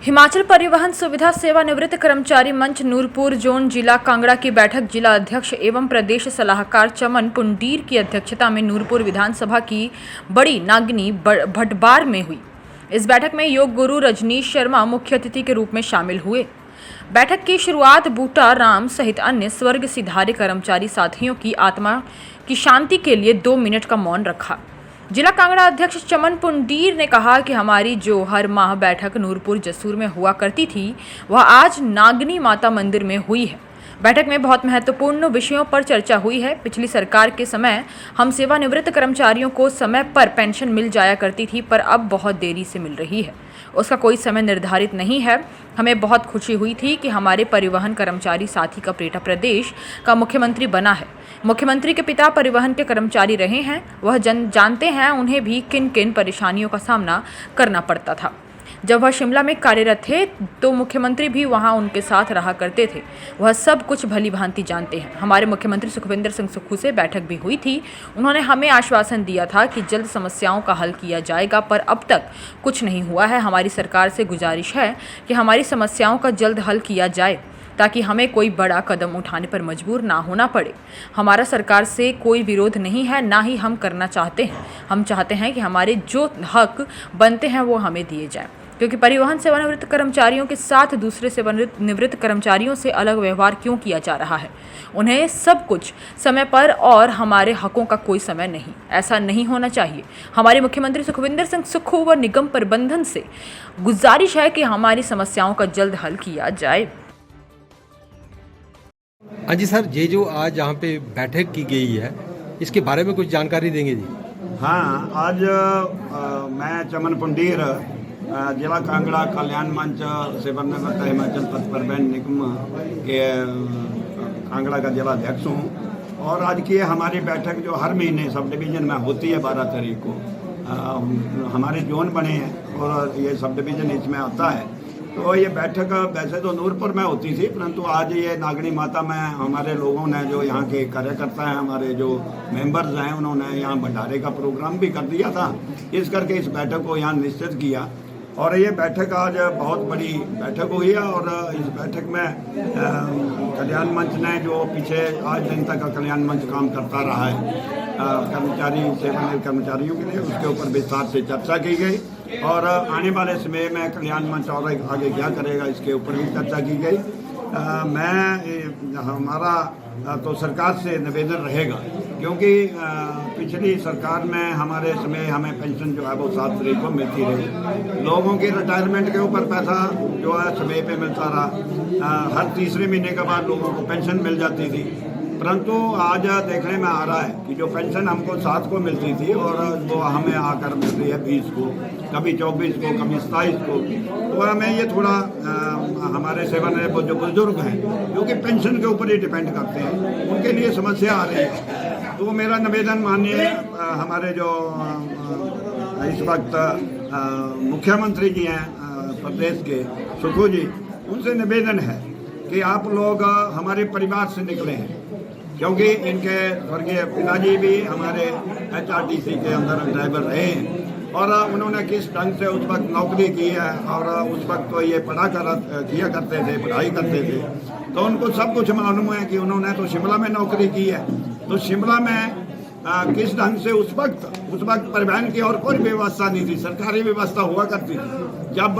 हिमाचल परिवहन सुविधा सेवानिवृत्त कर्मचारी मंच नूरपुर जोन जिला कांगड़ा की बैठक जिला अध्यक्ष एवं प्रदेश सलाहकार चमन पुंडीर की अध्यक्षता में नूरपुर विधानसभा की बड़ी नागनी भटबार में हुई। इस बैठक में योग गुरु रजनीश शर्मा मुख्य अतिथि के रूप में शामिल हुए। बैठक की शुरुआत बूटा राम सहित अन्य स्वर्ग सिधारे कर्मचारी साथियों की आत्मा की शांति के लिए 2 मिनट का मौन रखा। जिला कांगड़ा अध्यक्ष चमन पुंडीर ने कहा कि हमारी जो हर माह बैठक नूरपुर जसूर में हुआ करती थी वह आज नागनी माता मंदिर में हुई है। बैठक में बहुत महत्वपूर्ण विषयों पर चर्चा हुई है। पिछली सरकार के समय हम सेवानिवृत्त कर्मचारियों को समय पर पेंशन मिल जाया करती थी, पर अब बहुत देरी से मिल रही है। उसका कोई समय निर्धारित नहीं है। हमें बहुत खुशी हुई थी कि हमारे परिवहन कर्मचारी साथी का बेटा प्रदेश का मुख्यमंत्री बना है। मुख्यमंत्री के पिता परिवहन के कर्मचारी रहे हैं। वह जानते हैं उन्हें भी किन किन परेशानियों का सामना करना पड़ता था। जब वह शिमला में कार्यरत थे तो मुख्यमंत्री भी वहां उनके साथ रहा करते थे। वह सब कुछ भली भांति जानते हैं। हमारे मुख्यमंत्री सुखविंदर सिंह सुक्खू से बैठक भी हुई थी। उन्होंने हमें आश्वासन दिया था कि जल्द समस्याओं का हल किया जाएगा, पर अब तक कुछ नहीं हुआ है। हमारी सरकार से गुजारिश है कि हमारी समस्याओं का जल्द हल किया जाए ताकि हमें कोई बड़ा कदम उठाने पर मजबूर ना होना पड़े। हमारा सरकार से कोई विरोध नहीं है, ना ही हम करना चाहते हैं। हम चाहते हैं कि हमारे जो हक बनते हैं वो हमें दिए जाएं, क्योंकि परिवहन सेवानिवृत्त कर्मचारियों के साथ दूसरे सेवानिवृत्त कर्मचारियों से अलग व्यवहार क्यों किया जा रहा है। उन्हें सब कुछ समय पर और हमारे हकों का कोई समय नहीं। ऐसा नहीं होना चाहिए। हमारे मुख्यमंत्री सुखविंदर सिंह सुक्खू व निगम प्रबंधन से गुजारिश है कि हमारी समस्याओं का जल्द हल किया जाए। हाँ जी सर, ये जो आज यहाँ पे बैठक की गई है इसके बारे में कुछ जानकारी देंगे जी? हाँ, आज मैं चमन पुंडीर जिला कांगड़ा कल्याण मंच सेवानिवृत्त हिमाचल पथ परिवहन निगम के कांगड़ा का जिला अध्यक्ष हूँ। और आज की हमारी बैठक जो हर महीने सब डिवीज़न में होती है 12 तारीख को, हमारे जोन बने हैं और ये सब डिवीज़न इसमें आता है। तो ये बैठक वैसे तो नूरपुर में होती थी, परंतु आज ये नागनी माता में हमारे लोगों ने, जो यहाँ के कार्यकर्ता हैं, हमारे जो मेंबर्स हैं, उन्होंने यहाँ भंडारे का प्रोग्राम भी कर दिया था। इस करके इस बैठक को यहाँ निश्चित किया और ये बैठक आज बहुत बड़ी बैठक हुई है। और इस बैठक में कल्याण मंच ने जो पीछे आज दिन तक कल्याण मंच काम करता रहा है कर्मचारी सेवानिवृत्त कर्मचारियों के लिए, उसके ऊपर विस्तार से चर्चा की गई। और आने वाले समय में कल्याण मंच और आगे क्या करेगा इसके ऊपर भी चर्चा की गई। हमारा तो सरकार से निवेदन रहेगा, क्योंकि पिछली सरकार में हमारे समय हमें पेंशन जो है वो 7 तारीख को मिलती रही। लोगों की रिटायरमेंट के ऊपर पैसा जो है समय पे मिलता रहा। हर तीसरे महीने के बाद लोगों को पेंशन मिल जाती थी, परंतु आज देखने में आ रहा है कि जो पेंशन हमको 7 को मिलती थी और वो हमें आकर मिल रही है 20 को, कभी 24 को, कभी 27 को। तो हमें ये थोड़ा हमारे सेवानिवृत्त जो बुजुर्ग हैं, जो कि पेंशन के ऊपर ही डिपेंड करते हैं, उनके लिए समस्या आ रही है। तो मेरा निवेदन माननीय हमारे जो इस वक्त मुख्यमंत्री जी हैं प्रदेश के, सुक्खू जी, उनसे निवेदन है कि आप लोग हमारे परिवार से निकले हैं, क्योंकि इनके स्वर्गीय पिताजी भी हमारे HRTC के अंदर ड्राइवर रहे हैं और उन्होंने किस ढंग से उस वक्त नौकरी की है। और उस वक्त तो ये किया करते थे, पढ़ाई करते थे, तो उनको सब कुछ मालूम है कि उन्होंने तो शिमला में नौकरी की है। तो शिमला में किस ढंग से उस वक्त परिवहन की और कोई व्यवस्था नहीं थी, सरकारी व्यवस्था हुआ करती थी। जब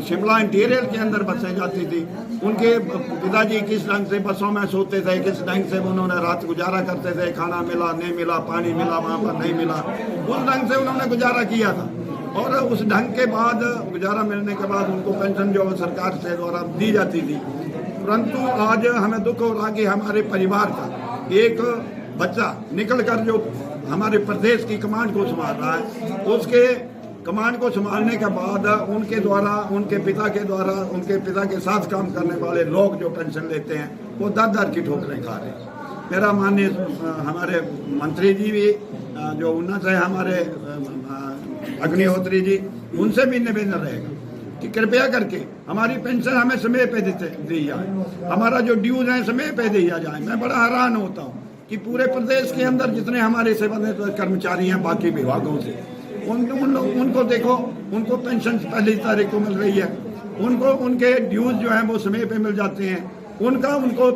शिमला इंटीरियर के अंदर बसें जाती थी, उनके पिताजी किस ढंग से बसों में सोते थे, किस ढंग से उन्होंने रात गुजारा करते थे। खाना मिला नहीं मिला, पानी मिला वहाँ पर नहीं मिला, उस ढंग से उन्होंने गुजारा किया था। और उस ढंग के बाद गुजारा मिलने के बाद उनको पेंशन जो सरकार से द्वारा दी जाती थी। परंतु आज हमें दुख हो रहा कि हमारे परिवार का एक बच्चा निकल कर जो हमारे प्रदेश की कमांड को संभाल रहा है, उसके कमांड को संभालने के बाद उनके द्वारा, उनके पिता के साथ काम करने वाले लोग जो पेंशन लेते हैं, वो दर की ठोकरें खा रहे हैं। मेरा माननीय हमारे मंत्री जी भी जो उन्नत है, हमारे अग्निहोत्री जी, उनसे भी निवेदन रहेगा कि कृपया करके हमारी पेंशन हमें समय पे दी जाए, हमारा जो ड्यूज है समय पे दिया जाए। मैं बड़ा हैरान होता हूँ कि पूरे प्रदेश के अंदर जितने हमारे सेवानिवृत्त कर्मचारी हैं बाकी विभागों से, उनको देखो, उनको पेंशन पहली तारीख को मिल रही है, उनको उनके ड्यूज जो हैं वो समय पे मिल जाते हैं। उनको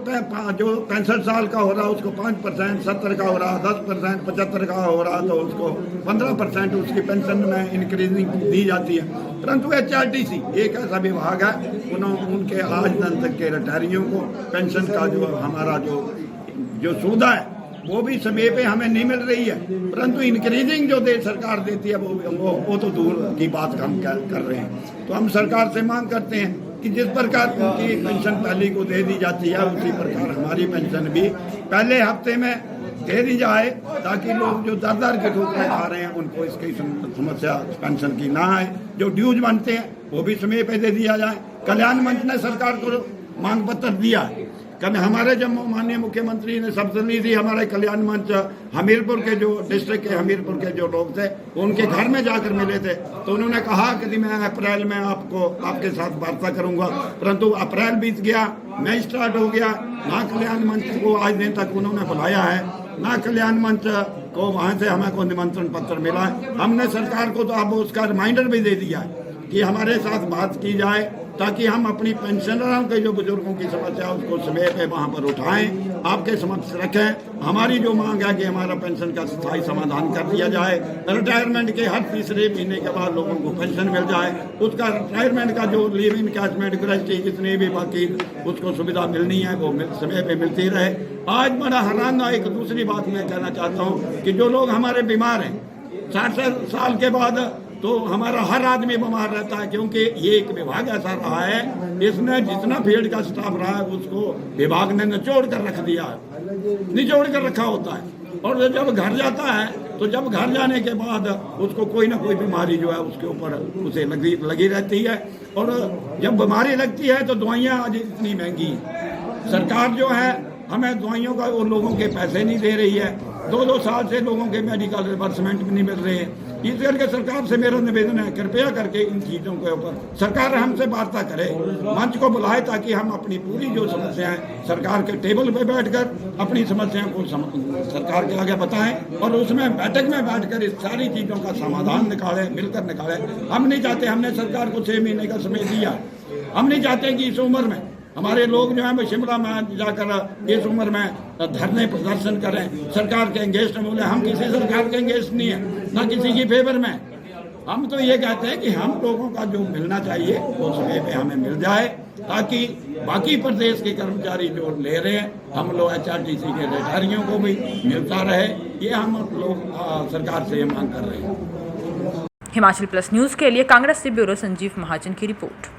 जो 65 साल का हो रहा उसको 5%, 70 का हो रहा 10%, 75 का हो रहा तो उसको 15% उसकी पेंशन में इंक्रीजिंग दी जाती है। परंतु HRTC एक ऐसा विभाग है, उनके आज दिन तक के रिटायरियों को पेंशन का जो हमारा जो सुविधा है वो भी समय पे हमें नहीं मिल रही है। परंतु इंक्रीजिंग जो सरकार देती है वो तो दूर की बात हम कर रहे हैं। तो हम सरकार से मांग करते हैं कि जिस प्रकार उनकी पेंशन पहले को दे दी जाती है उसी प्रकार हमारी पेंशन भी पहले हफ्ते में दे दी जाए, ताकि लोग जो दर के ठोकरें खा रहे हैं उनको इसकी समस्या पेंशन की ना आए। जो ड्यूज बनते हैं वो भी समय पे दे दिया जाए। कल्याण मंच ने सरकार को मांग पत्र दिया है। कल हमारे जब माननीय मुख्यमंत्री ने सब्सिडी दी, हमारे कल्याण मंच हमीरपुर के जो डिस्ट्रिक्ट के हमीरपुर के जो लोग थे उनके घर में जाकर मिले थे, तो उन्होंने कहा कि मैं अप्रैल में आपके साथ वार्ता करूंगा। परंतु अप्रैल बीत गया, मई स्टार्ट हो गया, ना कल्याण मंच को आज दिन तक उन्होंने बुलाया है, ना कल्याण मंच को वहाँ से हमें को निमंत्रण पत्र मिला है। हमने सरकार को तो अब उसका रिमाइंडर भी दे दिया है कि हमारे साथ बात की जाए, ताकि हम अपनी पेंशनरों के जो बुजुर्गों की समस्या उसको समय पे वहाँ पर उठाएं, आपके समक्ष रखें। हमारी जो मांग है कि हमारा पेंशन का स्थायी समाधान कर दिया जाए। रिटायरमेंट के हर तीसरे महीने के बाद लोगों को पेंशन मिल जाए, उसका रिटायरमेंट का जो लीव इनकैशमेंट ग्रेच्युटी जितनी भी बाकी उसको सुविधा मिलनी है वो समय पे मिलती रहे। आज बड़ा हैरान एक दूसरी बात मैं कहना चाहता हूँ कि जो लोग हमारे बीमार हैं 60 साल के बाद, तो हमारा हर आदमी बीमार रहता है, क्योंकि ये एक विभाग ऐसा रहा है इसने जितना फील्ड का स्टाफ रहा है उसको विभाग ने निचोड़ कर रख दिया है, निचोड़ कर रखा होता है। और जब घर जाता है तो जब घर जाने के बाद उसको कोई ना कोई बीमारी जो है उसके ऊपर उसे लगी रहती है। और जब बीमारी लगती है तो दवाइयाँ आज इतनी महंगी हैं। सरकार जो है हमें दवाइयों का वो लोगों के पैसे नहीं दे रही है। 2-2 साल से लोगों के मेडिकल रिवर्समेंट भी नहीं मिल रहे हैं। इस करके सरकार से मेरा निवेदन है, कृपया करके इन चीज़ों के ऊपर सरकार हमसे वार्ता करे, मंच को बुलाए, ताकि हम अपनी पूरी जो समस्याएं सरकार के टेबल पे बैठकर अपनी समस्याओं को सरकार के आगे बताएं और उसमें बैठक में बैठकर इस सारी चीज़ों का समाधान निकालें, मिलकर निकालें। हम नहीं चाहते, हमने सरकार को 6 महीने का समय दिया, हम नहीं चाहते कि इस उम्र में हमारे लोग जो है वो शिमला में जाकर इस उम्र में धरने प्रदर्शन करें, सरकार के एंगेस्ट बोले। हम किसी सरकार के एंगेस्ट नहीं है, ना किसी की फेवर में। हम तो ये कहते हैं कि हम लोगों का जो मिलना चाहिए वो समय पे हमें मिल जाए, ताकि बाकी प्रदेश के कर्मचारी जो ले रहे हैं हम लोग HRTC के रिटायरियों को भी मिलता रहे। ये हम लोग सरकार से ये मांग कर रहे हैं। हिमाचल प्लस न्यूज के लिए कांगड़ा से ब्यूरो संजीव महाजन की रिपोर्ट।